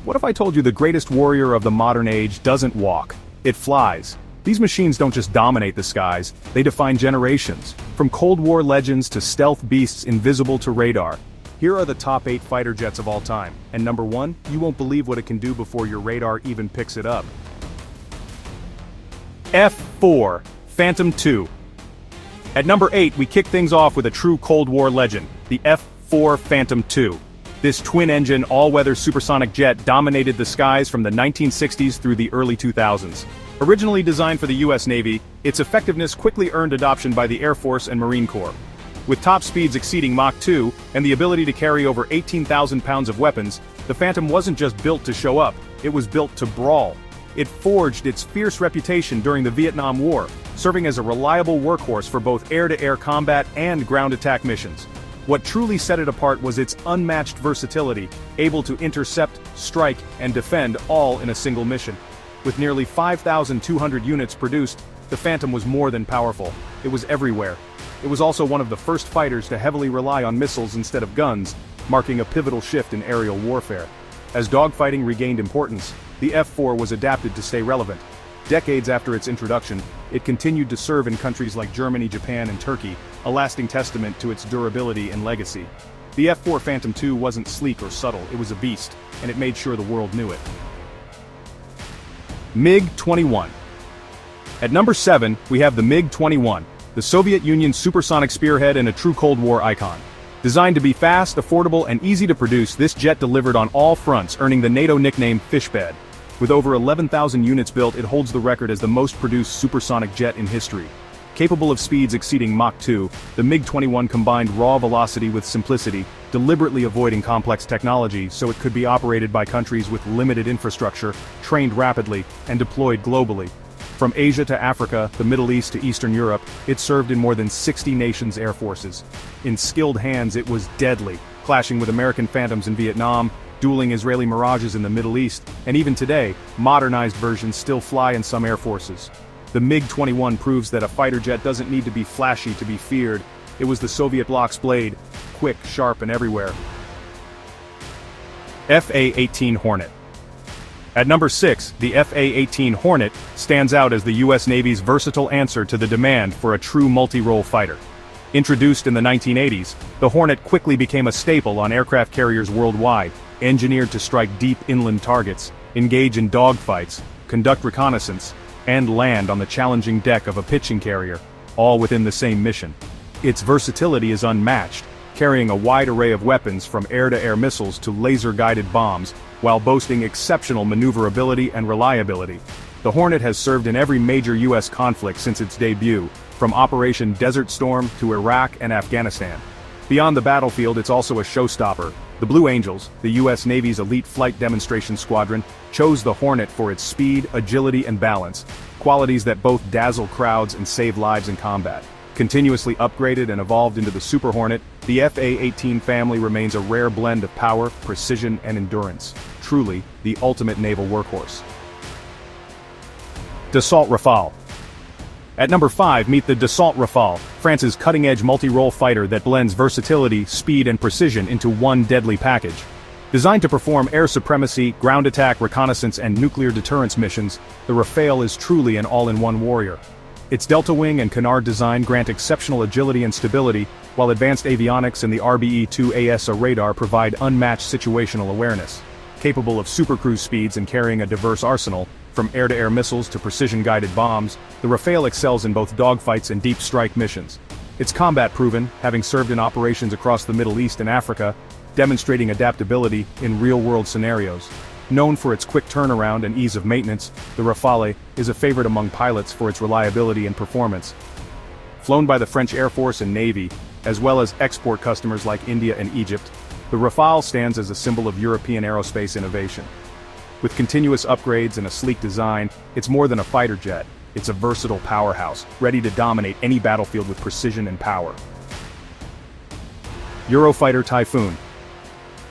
What if I told you the greatest warrior of the modern age doesn't walk? It flies. These machines don't just dominate the skies, they define generations. From Cold War legends to stealth beasts invisible to radar. Here are the top 8 fighter jets of all time. And number 1, you won't believe what it can do before your radar even picks it up. F-4, Phantom II. At number 8, we kick things off with a true Cold War legend, the F-4 Phantom II. This twin-engine, all-weather supersonic jet dominated the skies from the 1960s through the early 2000s. Originally designed for the US Navy, its effectiveness quickly earned adoption by the Air Force and Marine Corps. With top speeds exceeding Mach 2, and the ability to carry over 18,000 pounds of weapons, the Phantom wasn't just built to show up, it was built to brawl. It forged its fierce reputation during the Vietnam War, serving as a reliable workhorse for both air-to-air combat and ground attack missions. What truly set it apart was its unmatched versatility, able to intercept, strike, and defend all in a single mission. With nearly 5,200 units produced, the Phantom was more than powerful. It was everywhere. It was also one of the first fighters to heavily rely on missiles instead of guns, marking a pivotal shift in aerial warfare. As dogfighting regained importance, the F-4 was adapted to stay relevant. Decades after its introduction, it continued to serve in countries like Germany, Japan, and Turkey, a lasting testament to its durability and legacy. The F-4 Phantom II wasn't sleek or subtle, it was a beast, and it made sure the world knew it. MiG-21. At number 7, we have the MiG-21, the Soviet Union's supersonic spearhead and a true Cold War icon. Designed to be fast, affordable, and easy to produce, this jet delivered on all fronts, earning the NATO nickname Fishbed. With over 11,000 units built, it holds the record as the most produced supersonic jet in history. Capable of speeds exceeding Mach 2, the MiG-21 combined raw velocity with simplicity, deliberately avoiding complex technology so it could be operated by countries with limited infrastructure, trained rapidly, and deployed globally. From Asia to Africa, the Middle East to Eastern Europe, it served in more than 60 nations' air forces. In skilled hands, it was deadly, clashing with American Phantoms in Vietnam, dueling Israeli Mirages in the Middle East, and even today, modernized versions still fly in some air forces. The MiG-21 proves that a fighter jet doesn't need to be flashy to be feared. It was the Soviet bloc's blade, quick, sharp, and everywhere. FA-18 Hornet. At number 6, the FA-18 Hornet stands out as the US Navy's versatile answer to the demand for a true multi-role fighter. Introduced in the 1980s, the Hornet quickly became a staple on aircraft carriers worldwide, engineered to strike deep inland targets, engage in dogfights, conduct reconnaissance, and land on the challenging deck of a pitching carrier, all within the same mission. Its versatility is unmatched, carrying a wide array of weapons from air-to-air missiles to laser-guided bombs, while boasting exceptional maneuverability and reliability. The Hornet has served in every major US conflict since its debut, from Operation Desert Storm to Iraq and Afghanistan. Beyond the battlefield, it's also a showstopper. The Blue Angels, the US Navy's elite flight demonstration squadron, chose the Hornet for its speed, agility, and balance, qualities that both dazzle crowds and save lives in combat. Continuously upgraded and evolved into the Super Hornet, the FA-18 family remains a rare blend of power, precision, and endurance. Truly, the ultimate naval workhorse. Dassault Rafale. At number 5, meet the Dassault Rafale, France's cutting-edge multi-role fighter that blends versatility, speed, and precision into one deadly package. Designed to perform air supremacy, ground attack, reconnaissance, and nuclear deterrence missions, the Rafale is truly an all-in-one warrior. Its delta wing and canard design grant exceptional agility and stability, while advanced avionics and the RBE-2 ASA radar provide unmatched situational awareness. Capable of supercruise speeds and carrying a diverse arsenal, from air-to-air missiles to precision-guided bombs, the Rafale excels in both dogfights and deep strike missions. It's combat-proven, having served in operations across the Middle East and Africa, demonstrating adaptability in real-world scenarios. Known for its quick turnaround and ease of maintenance, the Rafale is a favorite among pilots for its reliability and performance. Flown by the French Air Force and Navy, as well as export customers like India and Egypt, the Rafale stands as a symbol of European aerospace innovation. With continuous upgrades and a sleek design, it's more than a fighter jet, it's a versatile powerhouse, ready to dominate any battlefield with precision and power. Eurofighter Typhoon.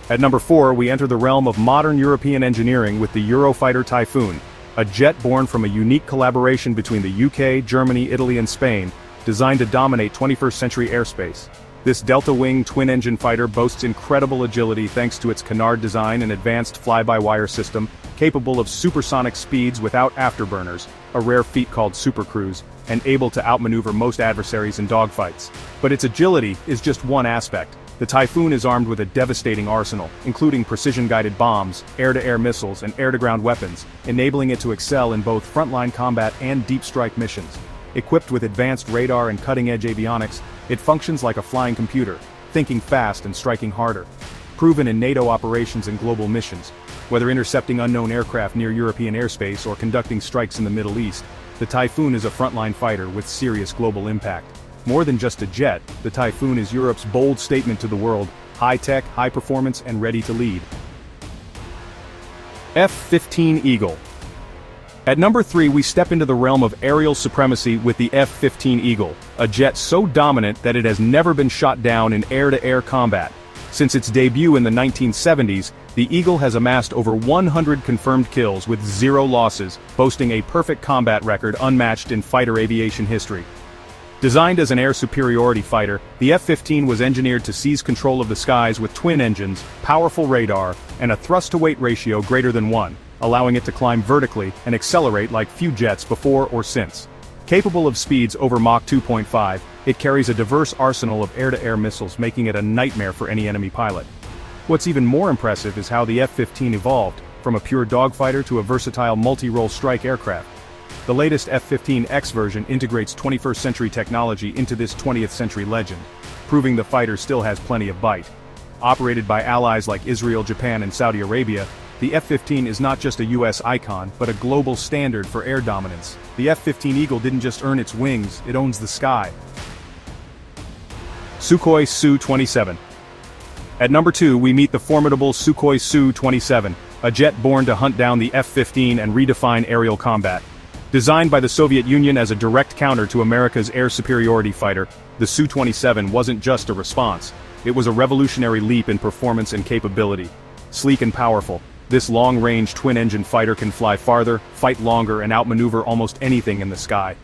At number 4, we enter the realm of modern European engineering with the Eurofighter Typhoon, a jet born from a unique collaboration between the UK, Germany, Italy, and Spain, designed to dominate 21st-century airspace. This delta-wing twin-engine fighter boasts incredible agility thanks to its canard design and advanced fly-by-wire system, capable of supersonic speeds without afterburners, a rare feat called supercruise, and able to outmaneuver most adversaries in dogfights. But its agility is just one aspect. The Typhoon is armed with a devastating arsenal, including precision-guided bombs, air-to-air missiles, and air-to-ground weapons, enabling it to excel in both frontline combat and deep-strike missions. Equipped with advanced radar and cutting-edge avionics, it functions like a flying computer, thinking fast and striking harder. Proven in NATO operations and global missions, whether intercepting unknown aircraft near European airspace or conducting strikes in the Middle East, the Typhoon is a frontline fighter with serious global impact. More than just a jet, the Typhoon is Europe's bold statement to the world: high-tech, high-performance, and ready to lead. F-15 Eagle. At number 3 we step into the realm of aerial supremacy with the F-15 Eagle, a jet so dominant that it has never been shot down in air-to-air combat. Since its debut in the 1970s, the Eagle has amassed over 100 confirmed kills with 0 losses, boasting a perfect combat record unmatched in fighter aviation history. Designed as an air superiority fighter, the F-15 was engineered to seize control of the skies with twin engines, powerful radar, and a thrust-to-weight ratio greater than 1, allowing it to climb vertically and accelerate like few jets before or since. Capable of speeds over Mach 2.5, it carries a diverse arsenal of air-to-air missiles, making it a nightmare for any enemy pilot. What's even more impressive is how the F-15 evolved, from a pure dogfighter to a versatile multi-role strike aircraft. The latest F-15X version integrates 21st century technology into this 20th century legend, proving the fighter still has plenty of bite. Operated by allies like Israel, Japan, and Saudi Arabia, the F-15 is not just a US icon, but a global standard for air dominance. The F-15 Eagle didn't just earn its wings, it owns the sky. Sukhoi Su-27. At number 2 we meet the formidable Sukhoi Su-27, a jet born to hunt down the F-15 and redefine aerial combat. Designed by the Soviet Union as a direct counter to America's air superiority fighter, the Su-27 wasn't just a response, it was a revolutionary leap in performance and capability. Sleek and powerful, this long-range twin-engine fighter can fly farther, fight longer, and outmaneuver almost anything in the sky.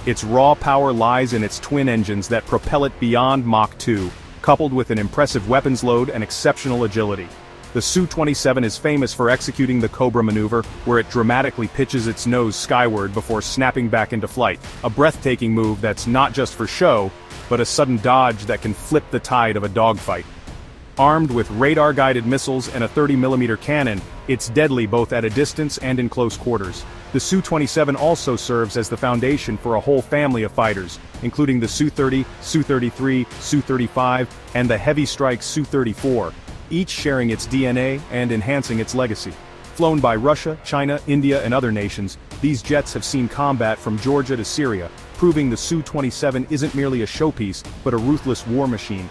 Its raw power lies in its twin engines that propel it beyond Mach 2, coupled with an impressive weapons load and exceptional agility. The Su-27 is famous for executing the Cobra maneuver, where it dramatically pitches its nose skyward before snapping back into flight, a breathtaking move that's not just for show, but a sudden dodge that can flip the tide of a dogfight. Armed with radar-guided missiles and a 30mm cannon, it's deadly both at a distance and in close quarters. The Su-27 also serves as the foundation for a whole family of fighters, including the Su-30, Su-33, Su-35, and the heavy-strike Su-34, each sharing its DNA and enhancing its legacy. Flown by Russia, China, India, and other nations, these jets have seen combat from Georgia to Syria, proving the Su-27 isn't merely a showpiece, but a ruthless war machine.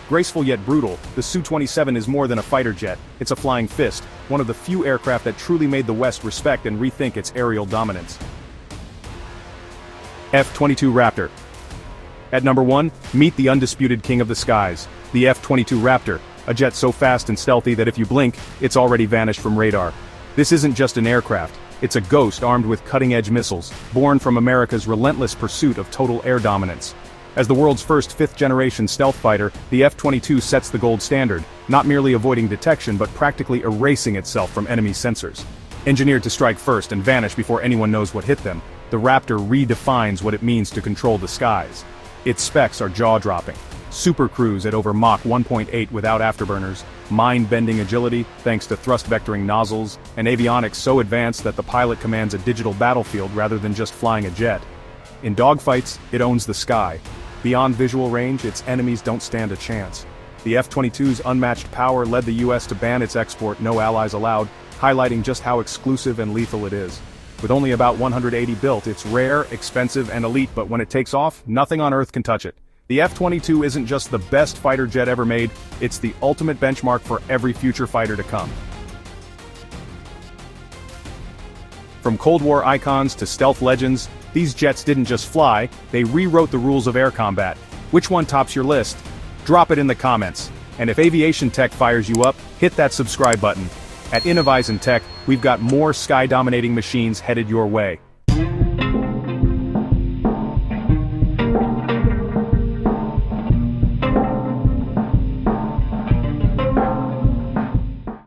Graceful yet brutal, the Su-27 is more than a fighter jet, it's a flying fist, one of the few aircraft that truly made the West respect and rethink its aerial dominance. F-22 Raptor. At number 1, meet the undisputed king of the skies, the F-22 Raptor, a jet so fast and stealthy that if you blink, it's already vanished from radar. This isn't just an aircraft, it's a ghost armed with cutting-edge missiles, born from America's relentless pursuit of total air dominance. As the world's first 5th-generation stealth fighter, the F-22 sets the gold standard, not merely avoiding detection but practically erasing itself from enemy sensors. Engineered to strike first and vanish before anyone knows what hit them, the Raptor redefines what it means to control the skies. Its specs are jaw-dropping. Supercruise at over Mach 1.8 without afterburners, mind-bending agility thanks to thrust-vectoring nozzles, and avionics so advanced that the pilot commands a digital battlefield rather than just flying a jet. In dogfights, it owns the sky. Beyond visual range, its enemies don't stand a chance. The F-22's unmatched power led the US to ban its export, no allies allowed, highlighting just how exclusive and lethal it is. With only about 180 built, it's rare, expensive, and elite, but when it takes off, nothing on Earth can touch it. The F-22 isn't just the best fighter jet ever made, it's the ultimate benchmark for every future fighter to come. From Cold War icons to stealth legends, these jets didn't just fly, they rewrote the rules of air combat. Which one tops your list? Drop it in the comments. And if Aviation Tech fires you up, hit that subscribe button. At InnoVision Tech, we've got more sky-dominating machines headed your way.